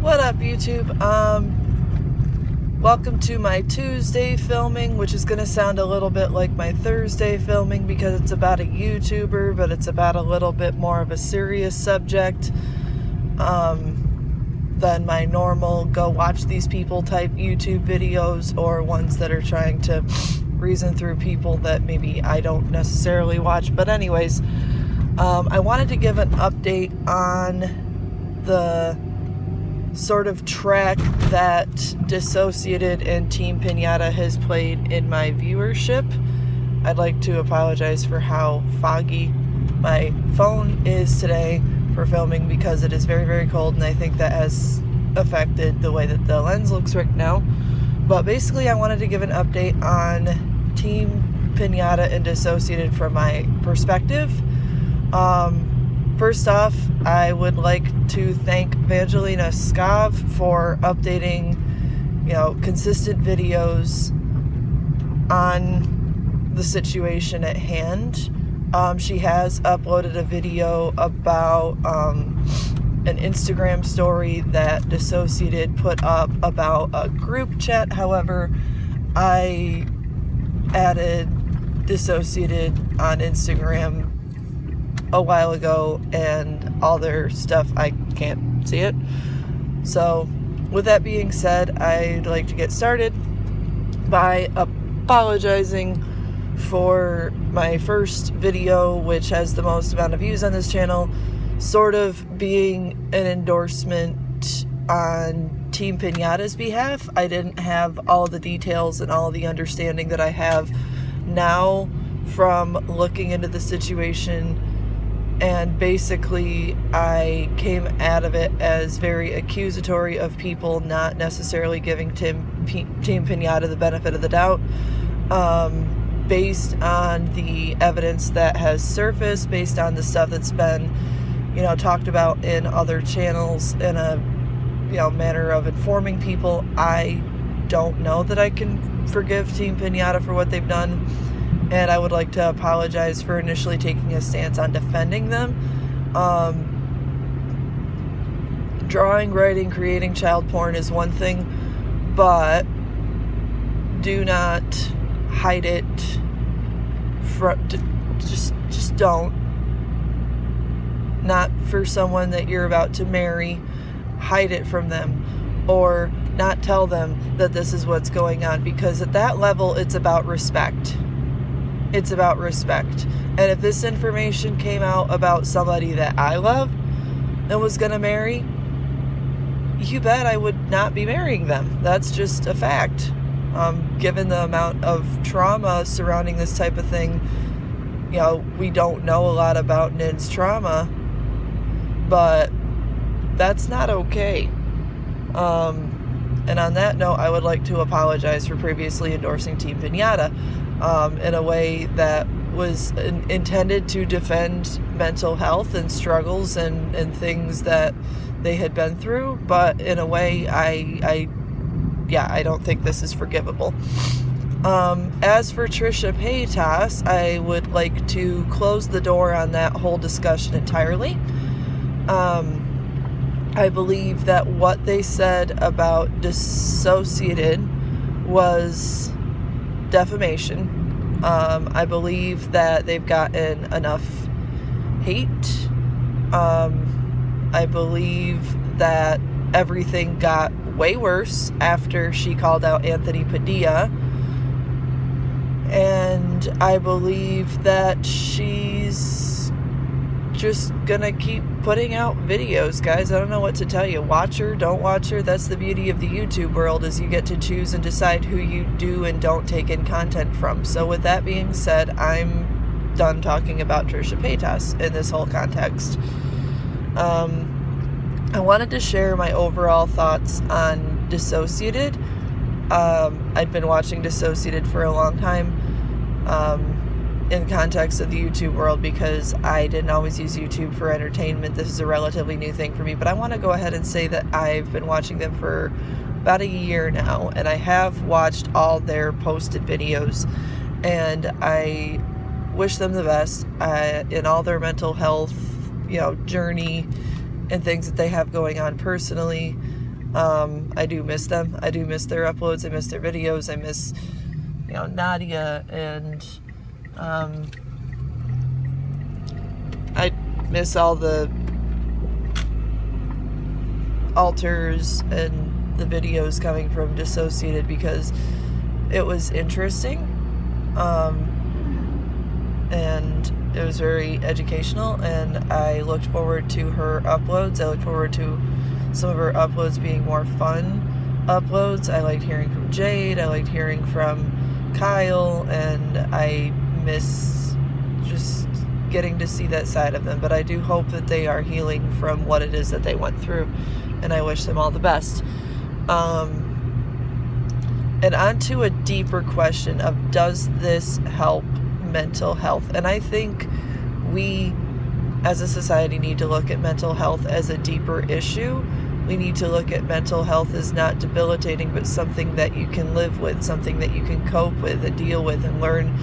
What up, YouTube? Welcome to my Tuesday filming, which is going to sound a little bit like my Thursday filming because it's about a YouTuber, but it's about a little bit more of a serious subject than my normal go watch these people type YouTube videos, or ones that are trying to reason through people that maybe I don't necessarily watch. But anyways, I wanted to give an update on the sort of track that Disociadid and Team Piñata has played in my viewership. I'd like to apologize for how foggy my phone is today for filming because it is very, very cold, and I think that has affected the way that the lens looks right now. But basically, I wanted to give an update on Team Piñata and Disociadid from my perspective. First off, I would like to thank Vangelina Skov for updating, consistent videos on the situation at hand. She has uploaded a video about an Instagram story that Disociadid put up about a group chat. However, I added Disociadid on Instagram a while ago, and all their stuff, I can't see it. So with that being said, I'd like to get started by apologizing for my first video, which has the most amount of views on this channel, sort of being an endorsement on Team Piñata's behalf. I didn't have all the details and all the understanding that I have now from looking into the situation. And basically, I came out of it as very accusatory of people, not necessarily giving Team Piñata the benefit of the doubt, based on the evidence that has surfaced, based on the stuff that's been, talked about in other channels in a, manner of informing people. I don't know that I can forgive Team Piñata for what they've done. And I would like to apologize for initially taking a stance on defending them. Drawing, writing, creating child porn is one thing, but do not hide it. Just don't. Not for someone that you're about to marry. Hide it from them, or not tell them that this is what's going on, because at that level, it's about respect. It's about respect. And if this information came out about somebody that I love and was going to marry, you bet I would not be marrying them. That's just a fact. Given the amount of trauma surrounding this type of thing, we don't know a lot about Nin's trauma, but that's not okay. And on that note, I would like to apologize for previously endorsing Team Piñata in a way that was intended to defend mental health and struggles and things that they had been through, but in a way I don't think this is forgivable. As for Trisha Paytas, I would like to close the door on that whole discussion entirely. I believe that what they said about Disociadid was defamation. I believe that they've gotten enough hate. I believe that everything got way worse after she called out Anthony Padilla. And I believe that she's just gonna keep putting out videos, guys. I don't know what to tell you. Watch her, don't watch her. That's the beauty of the YouTube world, is you get to choose and decide who you do and don't take in content from. So with that being said, I'm done talking about Trisha Paytas in this whole context. I wanted to share my overall thoughts on Disociadid. I'd been watching Disociadid for a long time. In context of the YouTube world, because I didn't always use YouTube for entertainment. This is a relatively new thing for me, but I want to go ahead and say that I've been watching them for about a year now, and I have watched all their posted videos, and I wish them the best in all their mental health, journey and things that they have going on personally. I do miss them. I do miss their uploads. I miss their videos. I miss, Nadia, and I miss all the alters and the videos coming from Disociadid, because it was interesting, and it was very educational, and I looked forward to her uploads. I looked forward to some of her uploads being more fun uploads. I liked hearing from Jade. I liked hearing from Kyle, and I miss just getting to see that side of them. But I do hope that they are healing from what it is that they went through, and I wish them all the best. And on to a deeper question of, does this help mental health? And I think we as a society need to look at mental health as a deeper issue. We need to look at mental health as not debilitating, but something that you can live with, something that you can cope with and deal with, and learn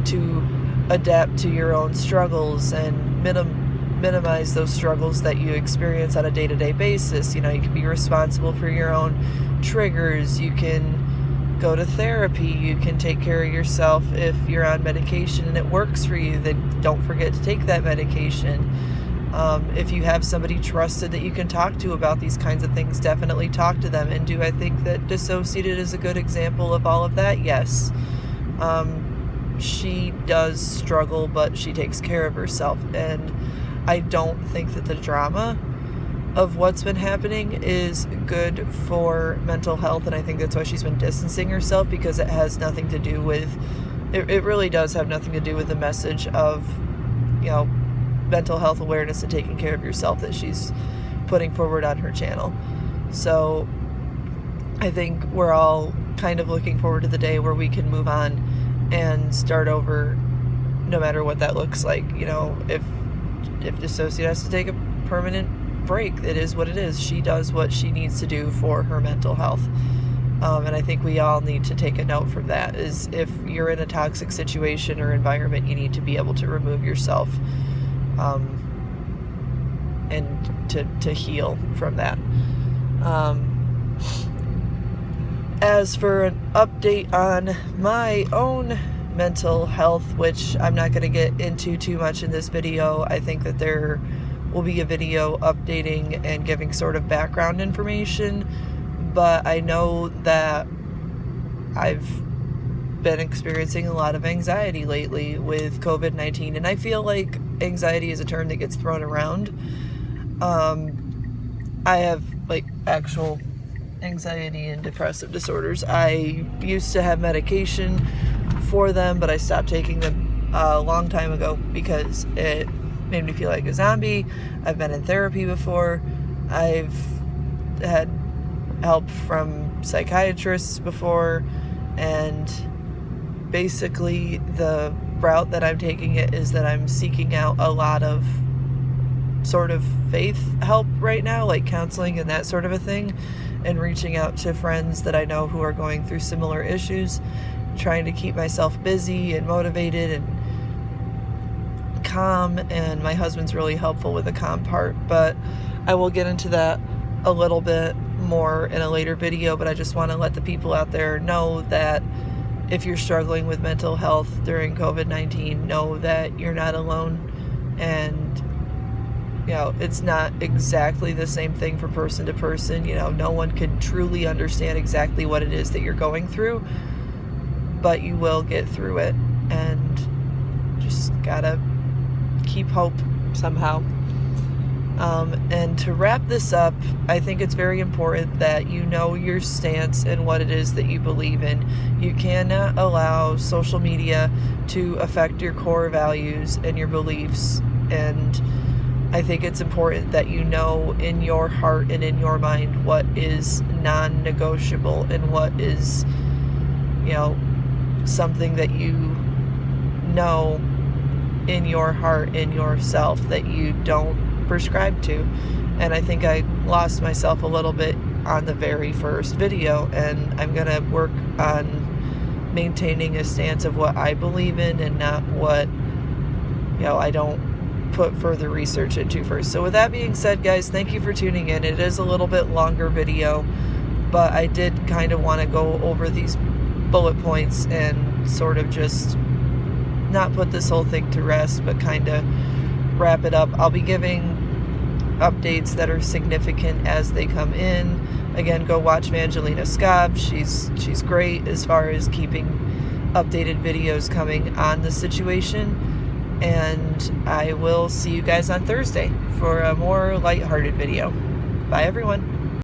to adapt to your own struggles and minimize those struggles that you experience on a day-to-day basis. You can be responsible for your own triggers. You can go to therapy. You can take care of yourself. If you're on medication and it works for you, then don't forget to take that medication. If you have somebody trusted that you can talk to about these kinds of things, definitely talk to them. And do I think that Disociadid is a good example of all of that? Yes. She does struggle, but she takes care of herself. And I don't think that the drama of what's been happening is good for mental health. And I think that's why she's been distancing herself, because it has nothing to do with, it really does have nothing to do with the message of, mental health awareness and taking care of yourself that she's putting forward on her channel. So I think we're all kind of looking forward to the day where we can move on and start over, no matter what that looks like. If Disociadid has to take a permanent break, it is what it is. She does what she needs to do for her mental health. And I think we all need to take a note from that, is if you're in a toxic situation or environment, you need to be able to remove yourself and to heal from that. As for an update on my own mental health, which I'm not going to get into too much in this video, I think that there will be a video updating and giving sort of background information, but I know that I've been experiencing a lot of anxiety lately with COVID-19, and I feel like anxiety is a term that gets thrown around. I have actual anxiety and depressive disorders. I used to have medication for them, but I stopped taking them a long time ago because it made me feel like a zombie. I've been in therapy before. I've had help from psychiatrists before, and basically the route that I'm taking it is that I'm seeking out a lot of sort of faith help right now, like counseling and that sort of a thing, and reaching out to friends that I know who are going through similar issues, trying to keep myself busy and motivated and calm. And my husband's really helpful with the calm part, but I will get into that a little bit more in a later video. But I just want to let the people out there know that if you're struggling with mental health during COVID-19, know that you're not alone. And it's not exactly the same thing from person to person. No one can truly understand exactly what it is that you're going through, but you will get through it, and just gotta keep hope somehow. And to wrap this up, I think it's very important that you know your stance and what it is that you believe in. You cannot allow social media to affect your core values and your beliefs. And I think it's important that you know in your heart and in your mind what is non-negotiable and what is, something that you know in your heart, in yourself, that you don't prescribe to. And I think I lost myself a little bit on the very first video, and I'm gonna work on maintaining a stance of what I believe in and not what I don't put further research into first. So with that being said, guys, thank you for tuning in. It is a little bit longer video, but I did kind of want to go over these bullet points and sort of just not put this whole thing to rest, but kind of wrap it up. I'll be giving updates that are significant as they come in. Again, go watch Vangelina Skov. She's great as far as keeping updated videos coming on the situation. And I will see you guys on Thursday for a more lighthearted video. Bye, everyone.